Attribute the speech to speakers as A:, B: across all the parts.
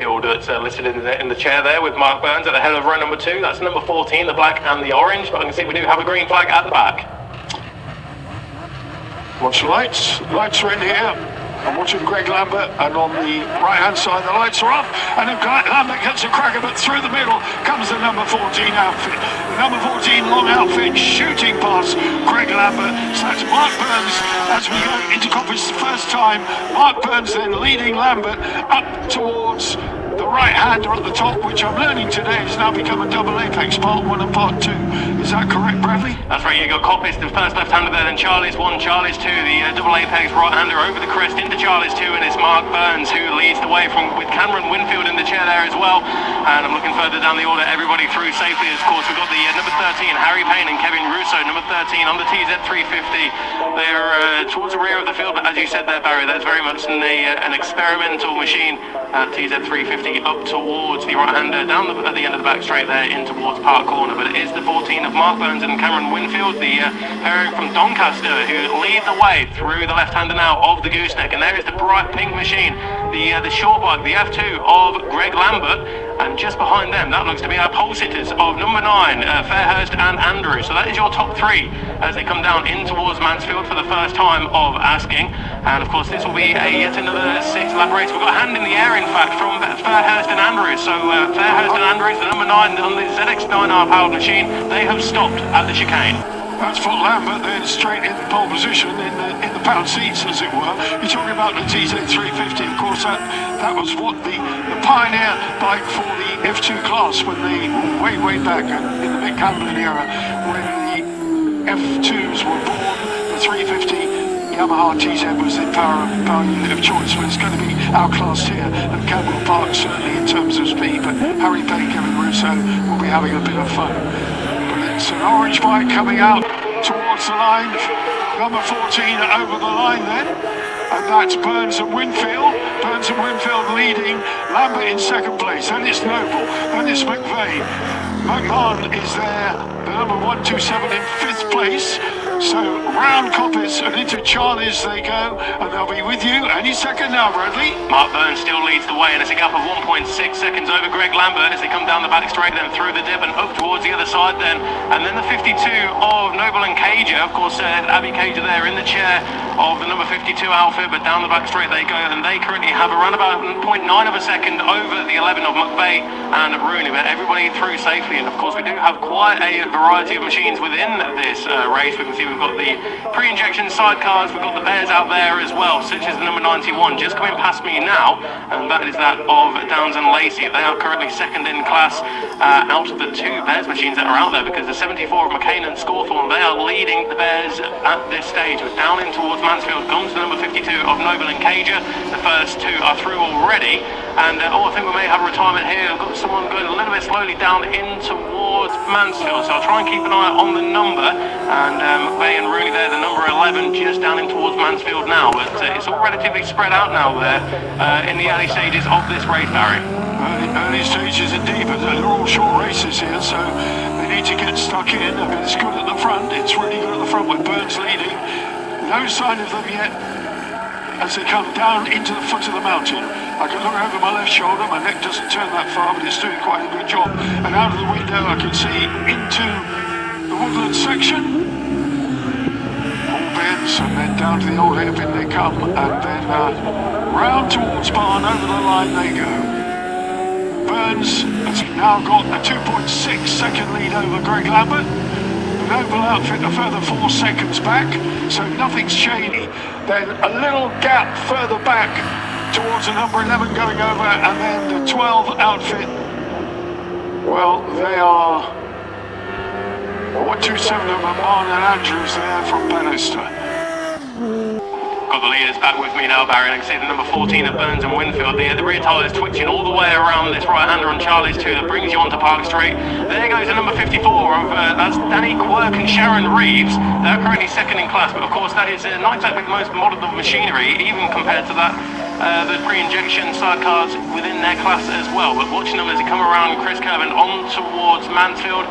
A: That's listed in the chair there with Mark Burns at the head of row number 2. That's number 14, the black and the orange, but I can see we do have a green flag at the back.
B: Watch the lights. Lights are in here. I'm watching Greg Lambert, and on the right-hand side, the lights are off, and then Lambert gets a crack of it through the middle. Comes the number 14 outfit. The number 14 long outfit shooting past Greg Lambert. So that's Mark Burns as we go into coppers the first time. Mark Burns then leading Lambert up towards the right-hander at the top, which I'm learning today has now become a double apex, part 1 and part 2. Is that correct, Bradley?
A: That's right, you got Coppis, the first left-hander there, then Charlie's 1, Charlie's 2, the double apex right-hander over the crest into Charlie's 2, and it's Mark Burns who leads the way with Cameron Winfield in the chair there as well. And I'm looking further down the order, everybody through safely. Of course, we've got the number 13, Harry Payne and Kevin Russo, number 13 on the TZ350. They're towards the rear of the field, but as you said there, Barry, that's very much an experimental machine. TZ350 up towards the right-hander, down at the end of the back straight there in towards Park Corner. But it is the 14 of Mark Burns and Cameron Winfield, the pairing from Doncaster, who lead the way through the left-hander now of the gooseneck. And there is the bright pink machine, the short bike, the F2 of Greg Lambert. And just behind them, that looks to be our pole sitters of number 9, Fairhurst and Andrews. So that is your top 3 as they come down in towards Mansfield for the first time of asking. And of course, this will be yet another 6-lap race. We've got a hand in the air, in fact, from Fairhurst and Andrews. So Fairhurst and Andrews, the number 9 on the ZX9R powered machine, they have stopped at the chicane.
B: That's for Lambert then straight in the pole position in the pound seats, as it were. You're talking about the TZ350, of course. That was what the pioneer bike for the F2 class when they way back in the Mick Hamlin era, when the F2s were born. The 350 Yamaha TZ was the power unit of choice. But it's going to be our class here at Cadwell Park, certainly in terms of speed. But Harry Payne, Kevin Russo will be having a bit of fun. It's an orange bike coming out towards the line. Number 14 over the line then. And that's Burns and Winfield. Burns and Winfield leading. Lambert in second place. Then it's Noble. Then it's McVeigh. McMahon is there. The number 127 in 5th place. So round Coppis and into Charlie's they go, and they'll be with you any second now, Bradley.
A: Mark Burns still leads the way, and it's a gap of 1.6 seconds over Greg Lambert as they come down the back straight, then through the dip and up towards the other side then. And then the 52 of Noble and Cager, of course, Abby Cager there in the chair of the number 52 outfit, but down the back straight they go, and they currently have around about 0.9 of a second over the 11 of McVeigh and Rooney, but everybody through safely. And of course, we do have quite a variety of machines within this race. We can see we've got the pre-injection sidecars, we've got the Bears out there as well, such as the number 91 just coming past me now, and that is that of Downs and Lacey. They are currently second in class out of the 2 Bears machines that are out there, because the 74 of McCain and Scawthorne, they are leading the Bears at this stage. But down in towards Mansfield comes the number 52 of Noble and Cager. The first 2 are through already, and I think we may have a retirement here. I've got someone going a little bit slowly down in towards Mansfield, so I'll try and keep an eye on the number. And McVeigh and Rooney there, the number 11, just down in towards Mansfield now. But it's all relatively spread out now there in the early stages of this race, Barry.
B: Early stages indeed, but they're all short races here, so they need to get stuck in. I mean, it's good at the front. It's really good at the front with Burns leading. No sign of them yet as they come down into the foot of the mountain. I can look over my left shoulder, my neck doesn't turn that far, but it's doing quite a good job. And out of the window I can see into the woodland section. All bends, and then down to the old hairpin they come, and then round towards Barn, over the line they go. Burns has now got a 2.6 second lead over Greg Lambert. The Noble outfit a further 4 seconds back, so nothing's shady. Then a little gap further back towards the number 11 going over, and then the 12 outfit. Well, they are 127 of McMahon and Andrews there from Bannister.
A: Got the leaders back with me now, Barry, and I can see the number 14 of Burns and Winfield. The rear tyre is twitching all the way around this right-hander on Charlie's 2 that brings you onto Park Straight. There goes the number 54 of that's Danny Quirk and Sharon Reeves. They're currently second in class, but of course that is not exactly the most modern of machinery, even compared to that the pre-injection sidecars within their class as well. But watching them as they come around Chris Curve and on towards Mansfield,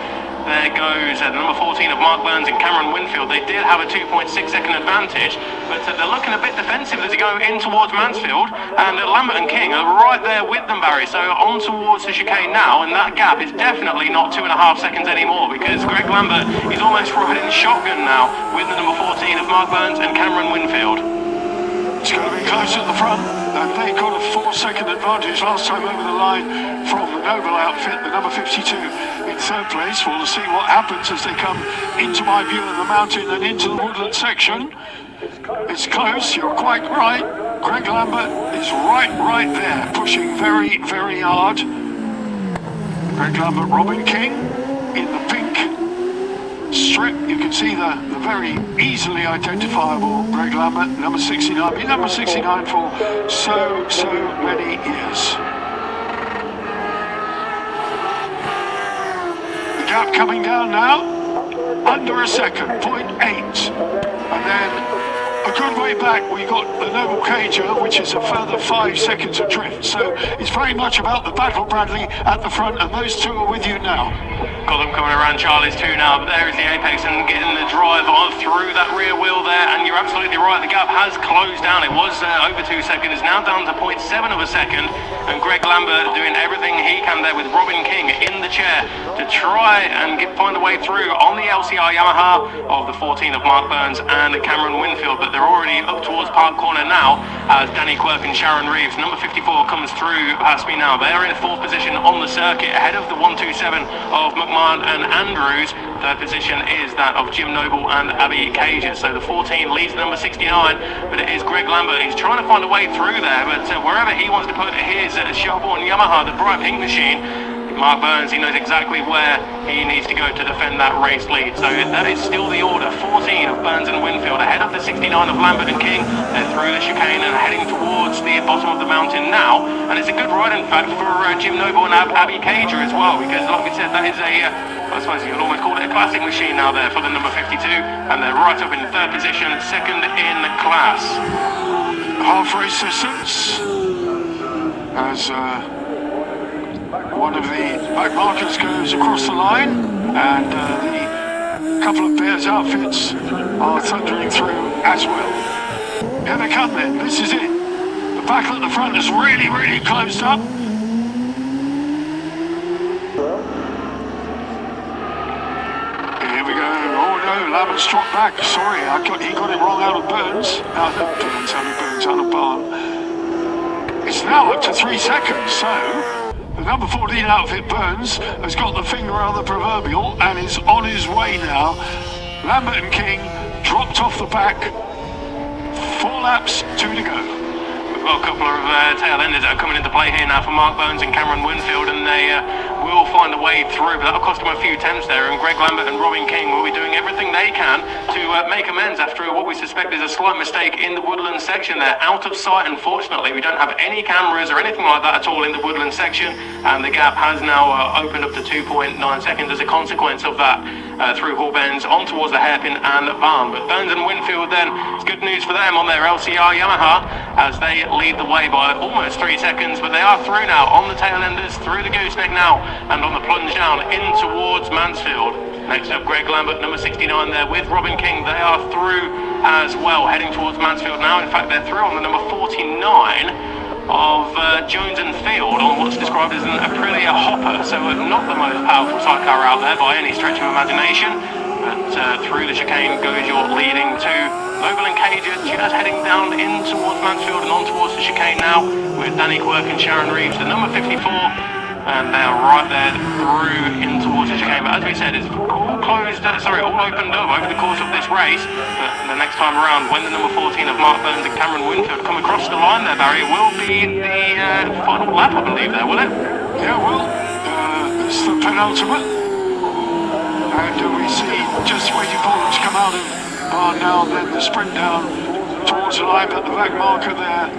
A: there goes the number 14 of Mark Burns and Cameron Winfield. They did have a 2.6 second advantage, but they're looking a bit defensive as they go in towards Mansfield, and Lambert and King are right there with them, Barry. So on towards the chicane now, and that gap is definitely not 2.5 seconds anymore, because Greg Lambert is almost riding shotgun now with the number 14 of Mark Burns and Cameron Winfield.
B: It's going to be close at the front, and they got a 4-second advantage last time over the line from the Noble outfit, the number 52 in third place. We'll see what happens as they come into my view of the mountain and into the woodland section. It's close, you're quite right. Greg Lambert is right there, pushing very, very hard. Greg Lambert, Robin King in the pink strip. You can see the very easily identifiable Greg Lambert, number 69. Been number 69 for so many years. The gap coming down now, under a second, 0.8. And then a good way back, we got the Noble Cager, which is a further 5 seconds of drift. So it's very much about the battle, Bradley, at the front, and those two are with you now.
A: Got them coming around Charlie's 2 now, but there is the apex and getting the drive on through that rear wheel there, and you're absolutely right, the gap has closed down. It was over 2 seconds, it's now down to 0.7 of a second, and Greg Lambert doing everything he can there with Robin King in the chair to try and find a way through on the LCR Yamaha of the 14 of Mark Burns and Cameron Winfield, but they're already up towards Park Corner now as Danny Quirk and Sharon Reeves, number 54, comes through past me now. They're in 4th position on the circuit ahead of the 127 of McMahon and Andrews. 3rd position is that of Jim Noble and Abby Cager. So the 14 leads the number 69, but it is Greg Lambert. He's trying to find a way through there, but wherever he wants to put his Shelbourne Yamaha, the bright pink machine, Mark Burns, he knows exactly where he needs to go to defend that race lead. So that is still the order. 14 of Burns and Winfield ahead of the 69 of Lambert and King. They're through the chicane and heading towards the bottom of the mountain now. And it's a good ride, in fact, for Jim Noble and Abby Cager as well, because like we said, that is I suppose you could almost call it a classic machine now there for the number 52. And they're right up in 3rd position, 2nd in the class.
B: Half race distance as one of the back markers goes across the line, and the couple of Bears outfits are thundering through as well. Here they come then, this is it. The battle at the front is really closed up. Here we go. Oh no, Lambert's dropped back. Sorry, he got it wrong out of Burns. Out of Barn. It's now up to 3 seconds, so the number 14 outfit, Burns, has got the finger on the proverbial and is on his way now. Lambert and King dropped off the back. 4 laps, 2 to go.
A: We've got a couple of tail enders that are coming into play here now for Mark Burns and Cameron Winfield, and they will find a way through, but that'll cost them a few tenths there, and Greg Lambert and Robin King will be doing everything they can to make amends after what we suspect is a slight mistake in the woodland section. They're out of sight, unfortunately. We don't have any cameras or anything like that at all in the woodland section, and the gap has now opened up to 2.9 seconds as a consequence of that through Hall Bends on towards the hairpin and barn. But Burns and Winfield then, it's good news for them on their LCR Yamaha as they lead the way by almost 3 seconds, but they are through now on the tail enders, through the gooseneck now, and on the plunge down in towards Mansfield. Next up, Greg Lambert, number 69 there with Robin King. They are through as well, heading towards Mansfield now. In fact, they're through on the number 49 of Jones and Field on what's described as an Aprilia Hopper, so not the most powerful sidecar out there by any stretch of imagination, but through the chicane goes your leading two. Noble and Cager just heading down in towards Mansfield and on towards the chicane now with Danny Quirk and Sharon Reeves, the number 54, and they're right there through in towards the chicane. But as we said, it's all closed, all opened up over the course of this race. But the next time around, when the number 14 of Mark Burns and Cameron Winfield come across the line there, Barry, it will be the final lap, I believe, there, will it?
B: Yeah, well, it's the penultimate. And we see just waiting for them to come out of barn now, then the sprint down towards the line, but the back marker there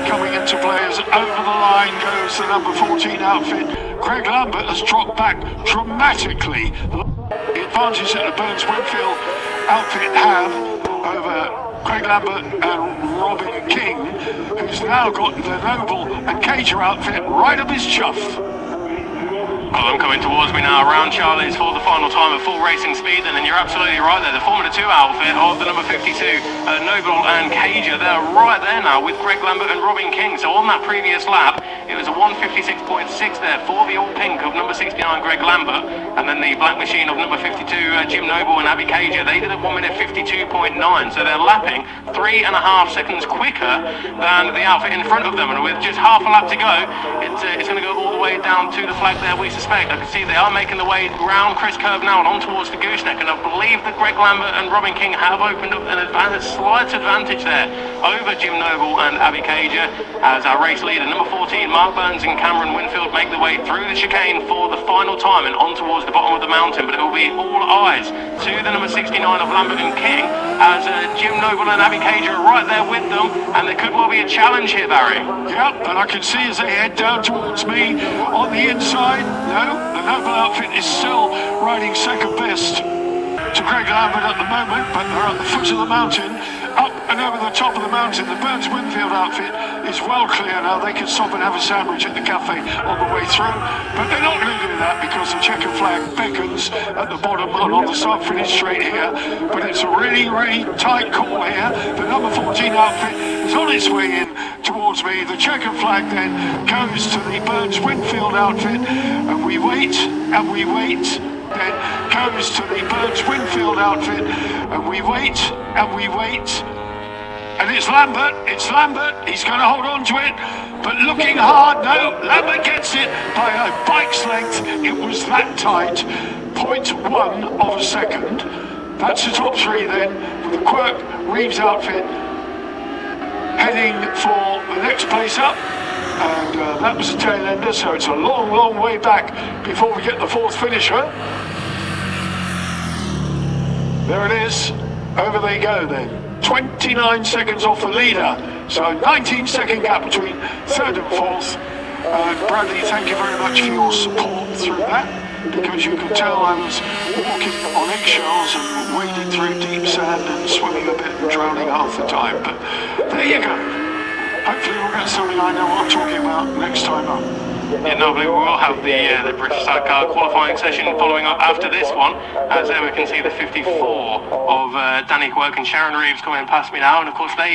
B: coming into play as over the line goes the number 14 outfit. Greg Lambert has dropped back dramatically. The advantage that the Burns Winfield outfit have over Greg Lambert and Robin King, who's now got the Noble and Cager outfit right up his chuff.
A: Well, I'm coming towards me now around Charlie's for the final time at full racing speed, and then you're absolutely right there. The Formula 2 outfit of the number 52, Noble and Cager, they're right there now with Greg Lambert and Robin King. So on that previous lap, it was a 156.6 there for the all pink of number 69, Greg Lambert, and then the black machine of number 52, Jim Noble and Abby Cager. They did a 1 minute 52.9, so they're lapping 3.5 seconds quicker than the outfit in front of them, and with just half a lap to go, it's going to go all the way down to the flag there, we suspect. I can see they are making the way round Chris Curve now and on towards the gooseneck, and I believe that Greg Lambert and Robin King have opened up a slight advantage there over Jim Noble and Abby Cager, as our race leader, number 14, Mark Burns and Cameron Winfield, make the way through the chicane for the final time and on towards the bottom of the mountain. But it will be all eyes to the number 69 of Lambert and King, as Jim Noble and Abby Cager are right there with them, and there could well be a challenge here, Barry.
B: Yep, and I can see as they head down towards me on the inside, no, the Noble outfit is still riding second best to Greg Lambert at the moment, but they're at the foot of the mountain, up and over the top of the mountain. The Burns Winfield outfit is well clear now. They can stop and have a sandwich at the cafe on the way through, but they're not going to do that because the checkered flag beckons at the bottom and on the start finish straight here. But it's a really, really tight call here. The number 14 outfit is on its way in towards me. The checkered flag then goes to the Burns Winfield outfit, and we wait and we wait. Then goes to the Burns Winfield outfit, and we wait and we wait, and it's Lambert, he's going to hold on to it, but looking hard. No, Lambert gets it by a bike's length. It was that tight, 0.1 of a second. That's the top three then, with the Quirk Reeves outfit heading for the next place up. And that was the tail ender, so it's a long, long way back before we get the fourth finisher. There it is. Over they go then. 29 seconds off the leader. So 19-second gap between third and fourth. Bradley, thank you very much for your support through that, because you could tell I was walking on eggshells and wading through deep sand and swimming a bit and drowning half the time. But there you go. Hopefully we'll get something I know what I'm talking about next time up.
A: Yeah, no, we will have the British Sidecar qualifying session following up after this one, as there we can see the 54 of Danny Quirk and Sharon Reeves coming past me now, and of course they